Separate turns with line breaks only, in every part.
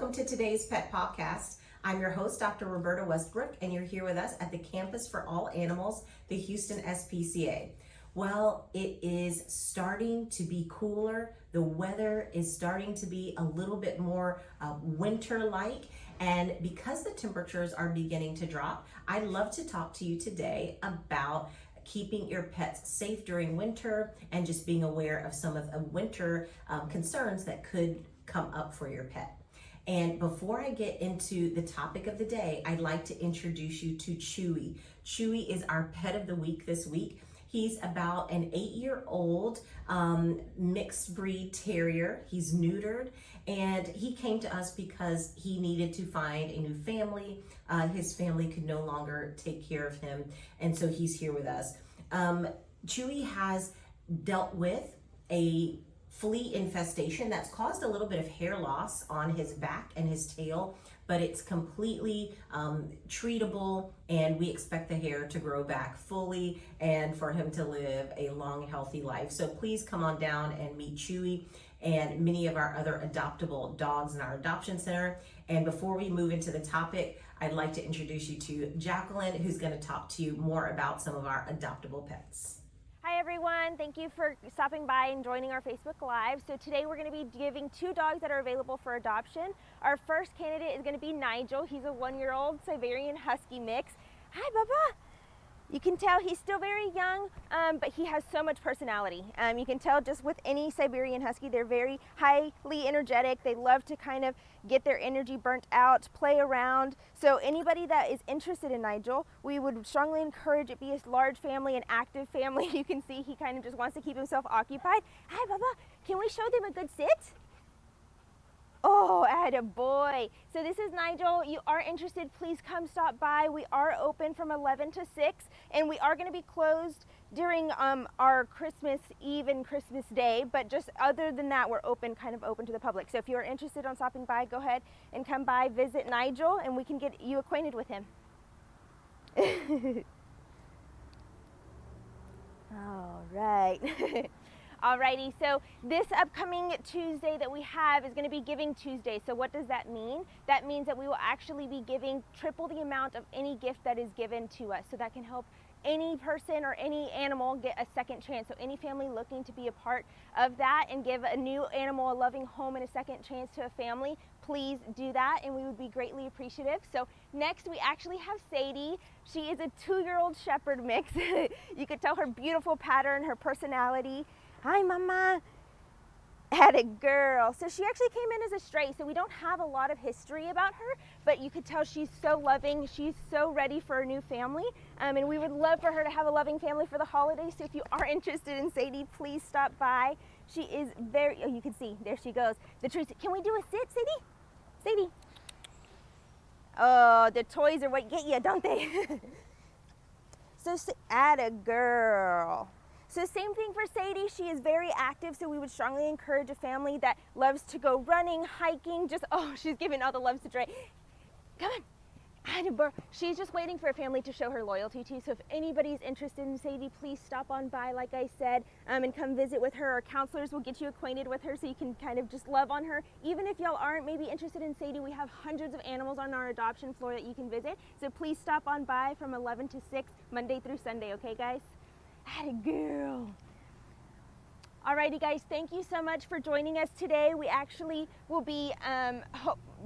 welcome to today's Pet Pawcast. I'm your host, Dr. Roberta Westbrook, and you're here with us at the Campus for All Animals, the Houston SPCA. Well, it is starting to be cooler. The weather is starting to be a little bit more winter-like, and because the temperatures are beginning to drop, I'd love to talk to you today about keeping your pets safe during winter and just being aware of some of the winter concerns that could come up for your pet. And before I get into the topic of the day, I'd like to introduce you to Chewy. Chewy is our pet of the week this week. He's about an 8-year-old mixed breed terrier. He's neutered, and he came to us because he needed to find a new family. His family could no longer take care of him, and so he's here with us. Chewy has dealt with a flea infestation that's caused a little bit of hair loss on his back and his tail, but it's completely treatable, and we expect the hair to grow back fully and for him to live a long, healthy life. So please come on down and meet Chewy and many of our other adoptable dogs in our adoption center. And before we move into the topic, I'd like to introduce you to Jacqueline, who's going to talk to you more about some of our adoptable pets.
Hi everyone, thank you for stopping by and joining our Facebook Live. So today we're going to be giving 2 dogs that are available for adoption. Our first candidate is going to be Nigel. He's a 1-year-old Siberian Husky mix. Hi Bubba! You can tell he's still very young, but he has so much personality. You can tell just with any Siberian Husky, they're very highly energetic. They love to kind of get their energy burnt out, play around. So anybody that is interested in Nigel, we would strongly encourage it be a large family, an active family. You can see he kind of just wants to keep himself occupied. Hi Bubba, can we show them a good sit? Oh, attaboy. So this is Nigel. You are interested, please come stop by. We are open from 11 to 6, and we are going to be closed during our Christmas Eve and Christmas Day, but just other than that, we're kind of open to the public. So if you're interested on stopping by, go ahead and come by, visit Nigel, and we can get you acquainted with him. All right. Alrighty, so this upcoming Tuesday that we have is going to be Giving Tuesday. So what does that mean? That means that we will actually be giving triple the amount of any gift that is given to us. So that can help any person or any animal get a second chance. So any family looking to be a part of that and give a new animal a loving home and a second chance to a family, please do that, and we would be greatly appreciative. So next we actually have Sadie. She is a 2-year-old shepherd mix. You could tell her beautiful pattern, her personality. Hi Mama, atta girl. So she actually came in as a stray, so we don't have a lot of history about her, but you could tell she's so loving, she's so ready for a new family, and we would love for her to have a loving family for the holidays. So if you are interested in Sadie, please stop by. She is very, oh, you can see, there she goes. The trees, can we do a sit, Sadie? Sadie. Oh, the toys are what get you, don't they? So, atta girl. So same thing for Sadie. She is very active, so we would strongly encourage a family that loves to go running, hiking, just, oh, she's giving all the loves to Dre. Come on. She's just waiting for a family to show her loyalty to. So if anybody's interested in Sadie, please stop on by, like I said, and come visit with her. Our counselors will get you acquainted with her so you can kind of just love on her. Even if y'all aren't maybe interested in Sadie, we have hundreds of animals on our adoption floor that you can visit. So please stop on by from 11 to 6, Monday through Sunday, okay guys? Atta girl. Alrighty guys, thank you so much for joining us today. We actually will be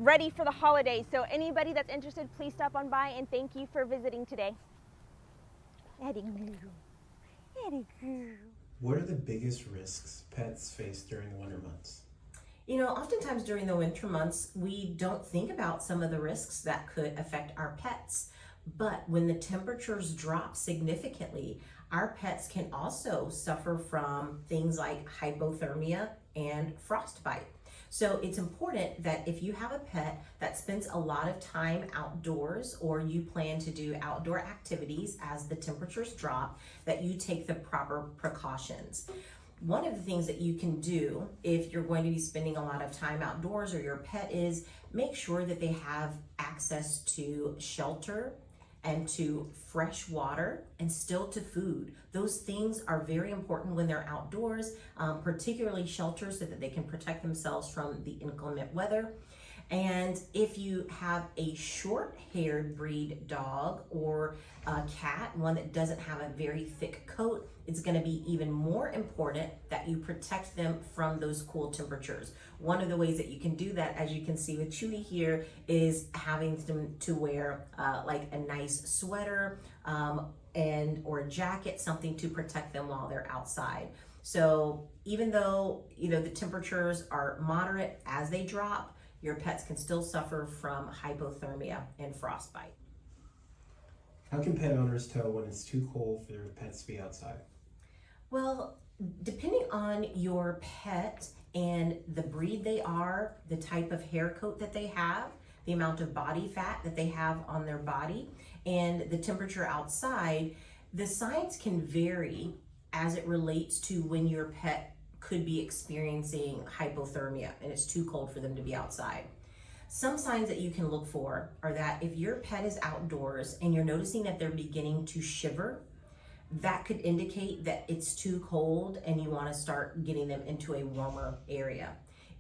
ready for the holidays, so anybody that's interested, please stop on by, and thank you for visiting today. Atta girl. Atta girl.
What are the biggest risks pets face during the winter months?
You know, oftentimes during the winter months, we don't think about some of the risks that could affect our pets. But when the temperatures drop significantly, our pets can also suffer from things like hypothermia and frostbite. So it's important that if you have a pet that spends a lot of time outdoors, or you plan to do outdoor activities as the temperatures drop, that you take the proper precautions. One of the things that you can do if you're going to be spending a lot of time outdoors, or your pet is, make sure that they have access to shelter and to fresh water and still to food. Those things are very important when they're outdoors, particularly shelters so that they can protect themselves from the inclement weather. And if you have a short-haired breed dog or a cat, one that doesn't have a very thick coat, it's going to be even more important that you protect them from those cool temperatures. One of the ways that you can do that, as you can see with Chewy here, is having them to wear like a nice sweater or a jacket, something to protect them while they're outside. So even though the temperatures are moderate, as they drop, your pets can still suffer from hypothermia and frostbite.
How can pet owners tell when it's too cold for their pets to be outside?
Well, depending on your pet and the breed they are, the type of hair coat that they have, the amount of body fat that they have on their body, and the temperature outside, the signs can vary as it relates to when your pet could be experiencing hypothermia and it's too cold for them to be outside. Some signs that you can look for are that if your pet is outdoors and you're noticing that they're beginning to shiver, that could indicate that it's too cold and you want to start getting them into a warmer area.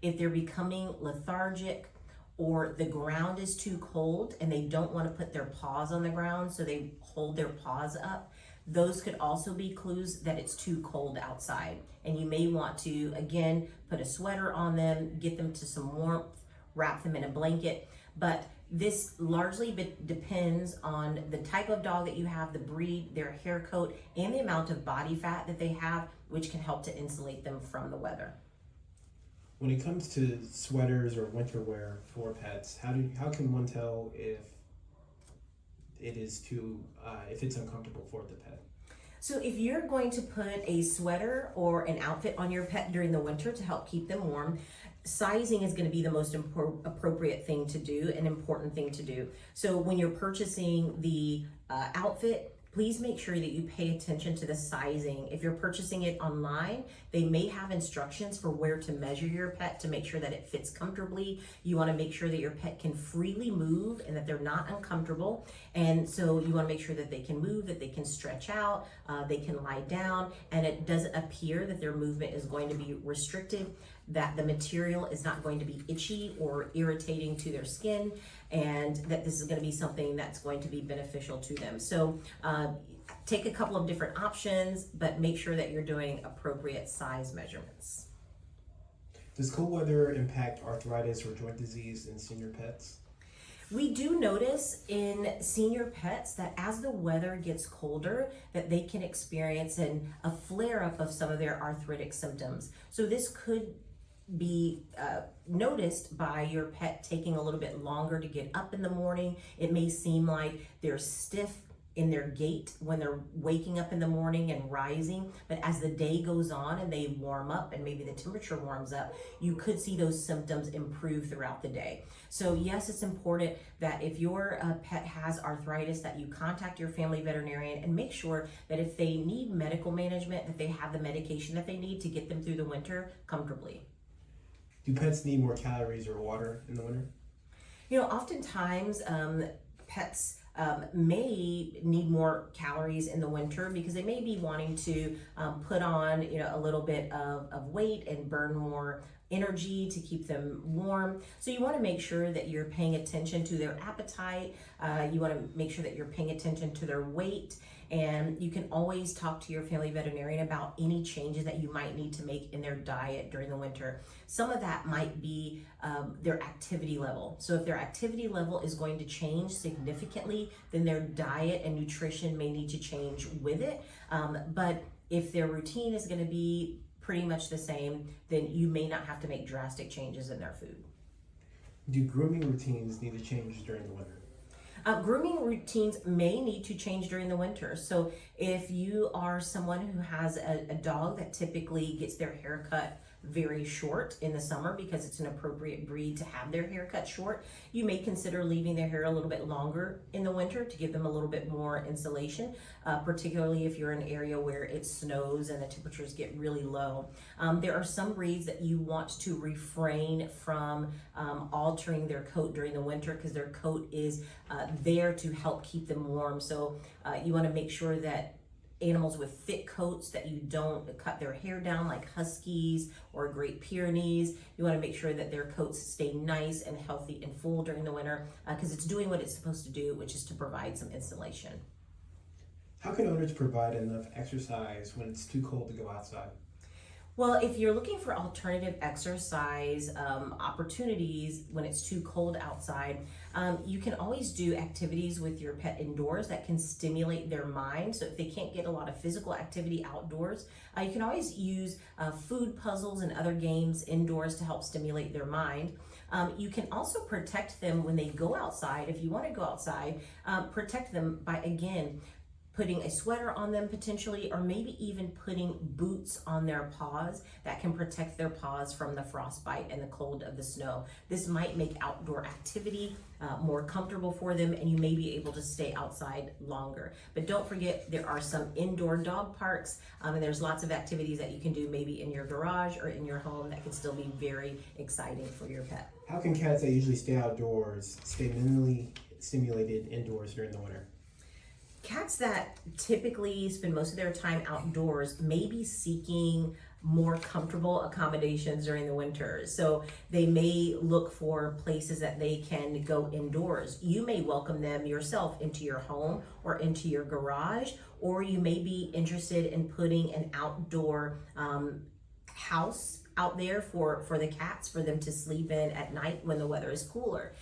If they're becoming lethargic or the ground is too cold and they don't want to put their paws on the ground, so they hold their paws up, those could also be clues that it's too cold outside. And you may want to, again, put a sweater on them, get them to some warmth, wrap them in a blanket. But this largely depends on the type of dog that you have, the breed, their hair coat, and the amount of body fat that they have, which can help to insulate them from the weather.
When it comes to sweaters or winter wear for pets, how can one tell if it's uncomfortable for the pet?
So if you're going to put a sweater or an outfit on your pet during the winter to help keep them warm, sizing is going to be the most appropriate thing to do, an important thing to do. So when you're purchasing the outfit, please make sure that you pay attention to the sizing. If you're purchasing it online, they may have instructions for where to measure your pet to make sure that it fits comfortably. You want to make sure that your pet can freely move and that they're not uncomfortable. And so you want to make sure that they can move, that they can stretch out, they can lie down, and it doesn't appear that their movement is going to be restricted, that the material is not going to be itchy or irritating to their skin, and that this is going to be something that's going to be beneficial to them. So take a couple of different options, but make sure that you're doing appropriate size measurements.
Does cold weather impact arthritis or joint disease in senior pets?
We do notice in senior pets that as the weather gets colder, that they can experience a flare-up of some of their arthritic symptoms. So this could be noticed by your pet taking a little bit longer to get up in the morning. It may seem like they're stiff in their gait when they're waking up in the morning and rising, but as the day goes on and they warm up and maybe the temperature warms up, you could see those symptoms improve throughout the day. So yes, it's important that if your pet has arthritis, that you contact your family veterinarian and make sure that if they need medical management, that they have the medication that they need to get them through the winter comfortably.
Do pets need more calories or water in the winter?
Oftentimes pets may need more calories in the winter because they may be wanting to put on a little bit of weight and burn more energy to keep them warm. So you want to make sure that you're paying attention to their appetite. You want to make sure that you're paying attention to their weight. And you can always talk to your family veterinarian about any changes that you might need to make in their diet during the winter. Some of that might be their activity level. So if their activity level is going to change significantly, then their diet and nutrition may need to change with it. But if their routine is going to be pretty much the same, then you may not have to make drastic changes in their food.
Do grooming routines need to change during the winter?
Grooming routines may need to change during the winter. So if you are someone who has a dog that typically gets their hair cut very short in the summer because it's an appropriate breed to have their hair cut short, you may consider leaving their hair a little bit longer in the winter to give them a little bit more insulation, particularly if you're in an area where it snows and the temperatures get really low. There are some breeds that you want to refrain from altering their coat during the winter because their coat is there to help keep them warm. So you want to make sure that animals with thick coats that you don't cut their hair down, like Huskies or Great Pyrenees. You want to make sure that their coats stay nice and healthy and full during the winter because it's doing what it's supposed to do, which is to provide some insulation.
How can owners provide enough exercise when it's too cold to go outside?
Well, if you're looking for alternative exercise opportunities when it's too cold outside, you can always do activities with your pet indoors that can stimulate their mind. So if they can't get a lot of physical activity outdoors, you can always use food puzzles and other games indoors to help stimulate their mind. You can also protect them when they go outside. If you want to go outside, protect them by, again, putting a sweater on them potentially, or maybe even putting boots on their paws that can protect their paws from the frostbite and the cold of the snow. This might make outdoor activity more comfortable for them, and you may be able to stay outside longer. But don't forget, there are some indoor dog parks, and there's lots of activities that you can do maybe in your garage or in your home that can still be very exciting for your pet.
How can cats that usually stay outdoors stay minimally stimulated indoors during the winter?
Cats that typically spend most of their time outdoors may be seeking more comfortable accommodations during the winter. So they may look for places that they can go indoors. You may welcome them yourself into your home or into your garage, or you may be interested in putting an outdoor house out there for the cats, for them to sleep in at night when the weather is cooler.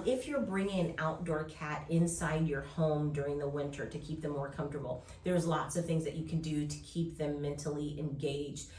If you're bringing an outdoor cat inside your home during the winter to keep them more comfortable, there's lots of things that you can do to keep them mentally engaged.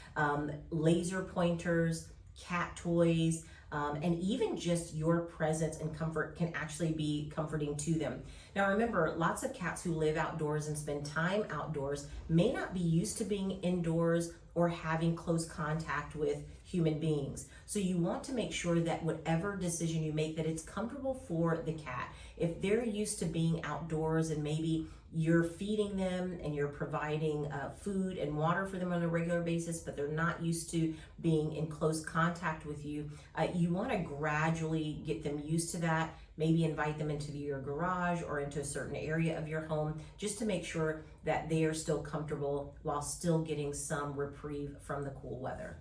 Laser pointers, cat toys, and even just your presence and comfort can actually be comforting to them. Now remember, lots of cats who live outdoors and spend time outdoors may not be used to being indoors or having close contact with human beings. So you want to make sure that whatever decision you make, that it's comfortable for the cat. If they're used to being outdoors and maybe you're feeding them and you're providing food and water for them on a regular basis, but they're not used to being in close contact with you, you want to gradually get them used to that. Maybe invite them into your garage or into a certain area of your home just to make sure that they are still comfortable while still getting some reprieve from the cool weather.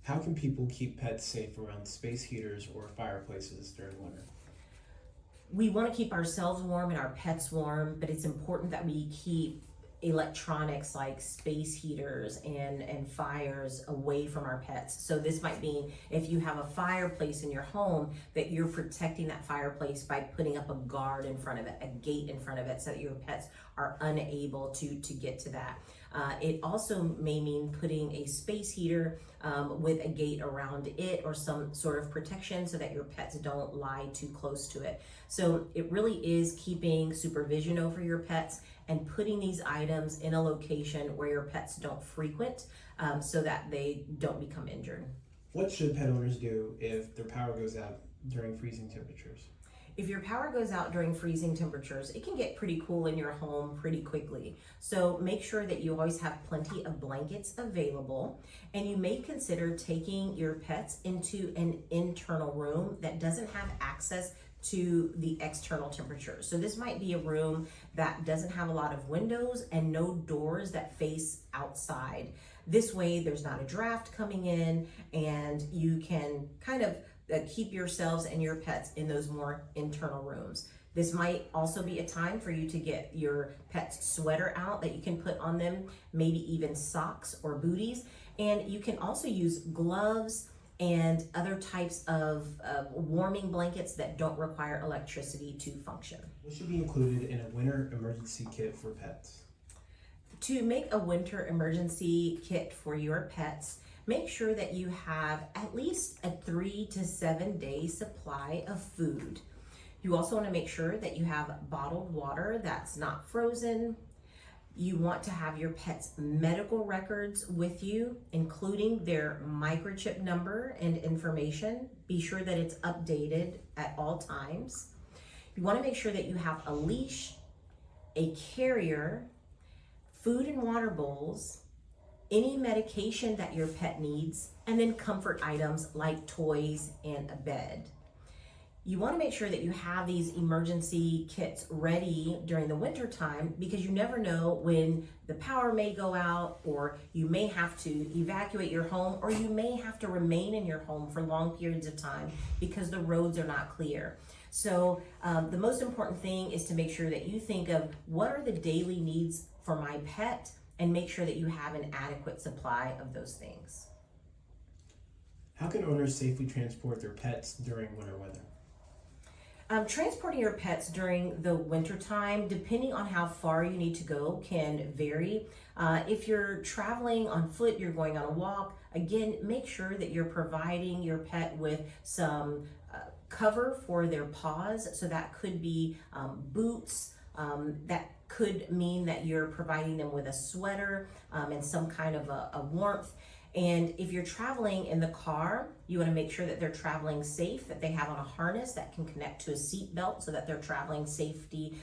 How can people keep pets safe around space heaters or fireplaces during winter?
We want to keep ourselves warm and our pets warm, but it's important that we keep electronics like space heaters and fires away from our pets. So this might mean if you have a fireplace in your home, that you're protecting that fireplace by putting up a guard in front of it, a gate in front of it, so that your pets are unable to get to that. It also may mean putting a space heater with a gate around it or some sort of protection so that your pets don't lie too close to it. So it really is keeping supervision over your pets and putting these items in a location where your pets don't frequent so that they don't become injured.
What should pet owners do if their power goes out during freezing temperatures?
If your power goes out during freezing temperatures, it can get pretty cool in your home pretty quickly. So make sure that you always have plenty of blankets available, and you may consider taking your pets into an internal room that doesn't have access to the external temperature. So this might be a room that doesn't have a lot of windows and no doors that face outside. This way there's not a draft coming in, and you can kind of keep yourselves and your pets in those more internal rooms. This might also be a time for you to get your pet's sweater out that you can put on them, maybe even socks or booties. And you can also use gloves and other types of warming blankets that don't require electricity to function.
What should be included in a winter emergency kit for pets?
To make a winter emergency kit for your pets, make sure that you have at least a 3 to 7 day supply of food. You also want to make sure that you have bottled water that's not frozen. You want to have your pet's medical records with you, including their microchip number and information. Be sure that it's updated at all times. You want to make sure that you have a leash, a carrier, food and water bowls, any medication that your pet needs, and then comfort items like toys and a bed. You want to make sure that you have these emergency kits ready during the winter time, because you never know when the power may go out, or you may have to evacuate your home, or you may have to remain in your home for long periods of time because the roads are not clear. So the most important thing is to make sure that you think of what are the daily needs for my pet, and make sure that you have an adequate supply of those things.
How can owners safely transport their pets during winter weather?
Transporting your pets during the winter time, depending on how far you need to go, can vary. If you're traveling on foot, you're going on a walk, again, make sure that you're providing your pet with some cover for their paws. So that could be boots, that could mean that you're providing them with a sweater and some kind of a warmth. And if you're traveling in the car, you want to make sure that they're traveling safe, that they have on a harness that can connect to a seat belt so that they're traveling safely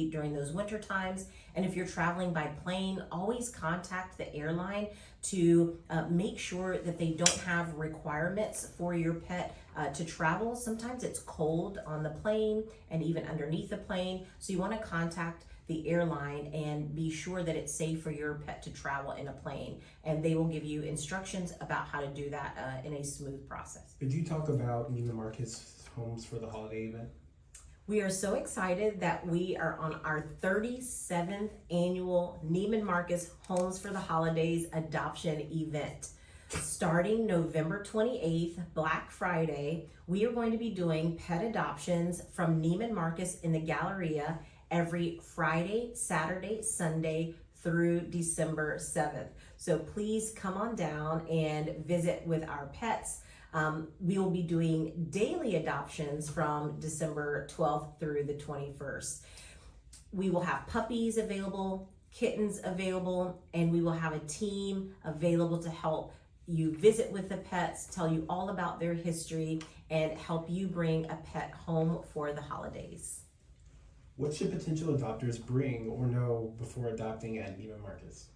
during those winter times. And if you're traveling by plane, always contact the airline to make sure that they don't have requirements for your pet to travel. Sometimes it's cold on the plane and even underneath the plane. So you want to contact the airline and be sure that it's safe for your pet to travel in a plane, and they will give you instructions about how to do that in a smooth process.
Could you talk about Neiman Marcus Homes for the Holiday event?
We are so excited that we are on our 37th annual Neiman Marcus Homes for the Holidays adoption event. Starting November 28th, Black Friday, we are going to be doing pet adoptions from Neiman Marcus in the Galleria every Friday, Saturday, Sunday through December 7th. So please come on down and visit with our pets. We will be doing daily adoptions from December 12th through the 21st. We will have puppies available, kittens available, and we will have a team available to help you visit with the pets, tell you all about their history, and help you bring a pet home for the holidays.
What should potential adopters bring or know before adopting at Neiman Marcus?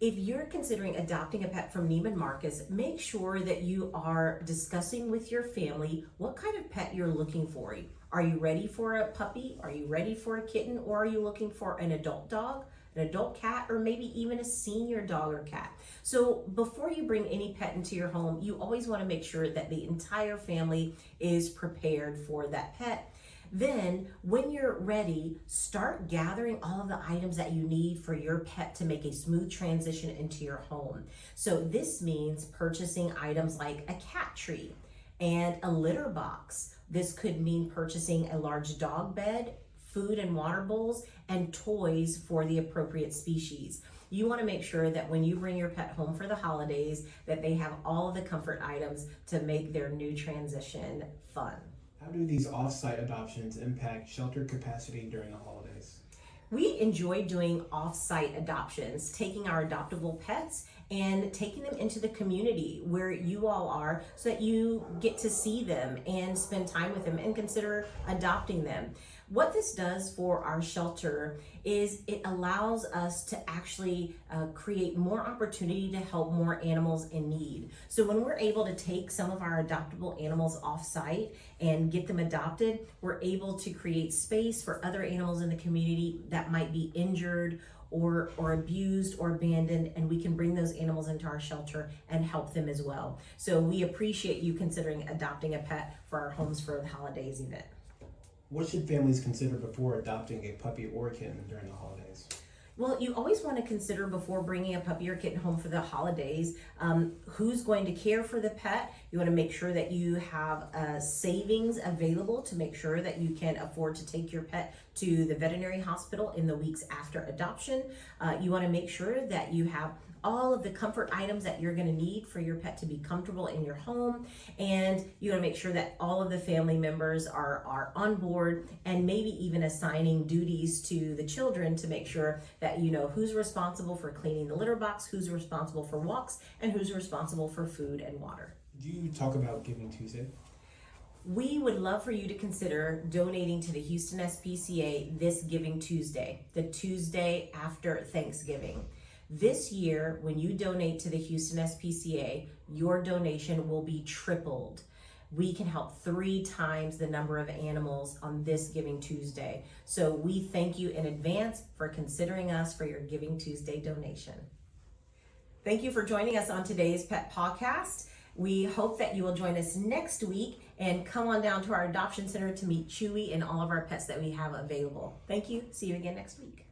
If you're considering adopting a pet from Neiman Marcus, make sure that you are discussing with your family what kind of pet you're looking for. Are you ready for a puppy? Are you ready for a kitten? Or are you looking for an adult dog, an adult cat, or maybe even a senior dog or cat? So before you bring any pet into your home, you always want to make sure that the entire family is prepared for that pet. Then, when you're ready, start gathering all of the items that you need for your pet to make a smooth transition into your home. So this means purchasing items like a cat tree and a litter box. This could mean purchasing a large dog bed, food and water bowls, and toys for the appropriate species. You want to make sure that when you bring your pet home for the holidays, that they have all of the comfort items to make their new transition fun.
How do these off-site adoptions impact shelter capacity during the holidays?
We enjoy doing off-site adoptions, taking our adoptable pets and taking them into the community where you all are so that you get to see them and spend time with them and consider adopting them. What this does for our shelter is it allows us to actually create more opportunity to help more animals in need. So when we're able to take some of our adoptable animals off-site and get them adopted, we're able to create space for other animals in the community that might be injured or abused or abandoned, and we can bring those animals into our shelter and help them as well. So we appreciate you considering adopting a pet for our Homes for the Holidays event.
What should families consider before adopting a puppy or a kitten during the holidays?
Well, you always want to consider before bringing a puppy or kitten home for the holidays, who's going to care for the pet. You want to make sure that you have savings available to make sure that you can afford to take your pet to the veterinary hospital in the weeks after adoption. You want to make sure that you have all of the comfort items that you're going to need for your pet to be comfortable in your home, and you want to make sure that all of the family members are on board, and maybe even assigning duties to the children to make sure that you know who's responsible for cleaning the litter box, who's responsible for walks, and who's responsible for food and water.
Do you talk about Giving Tuesday?
We would love for you to consider donating to the Houston SPCA this Giving Tuesday, the Tuesday after Thanksgiving. This year, when you donate to the Houston SPCA, your donation will be tripled. we can help 3 times the number of animals on this Giving Tuesday. So we thank you in advance for considering us for your Giving Tuesday donation. Thank you for joining us on today's Pet Pawcast. We hope that you will join us next week and come on down to our adoption center to meet Chewy and all of our pets that we have available. Thank you. See you again next week.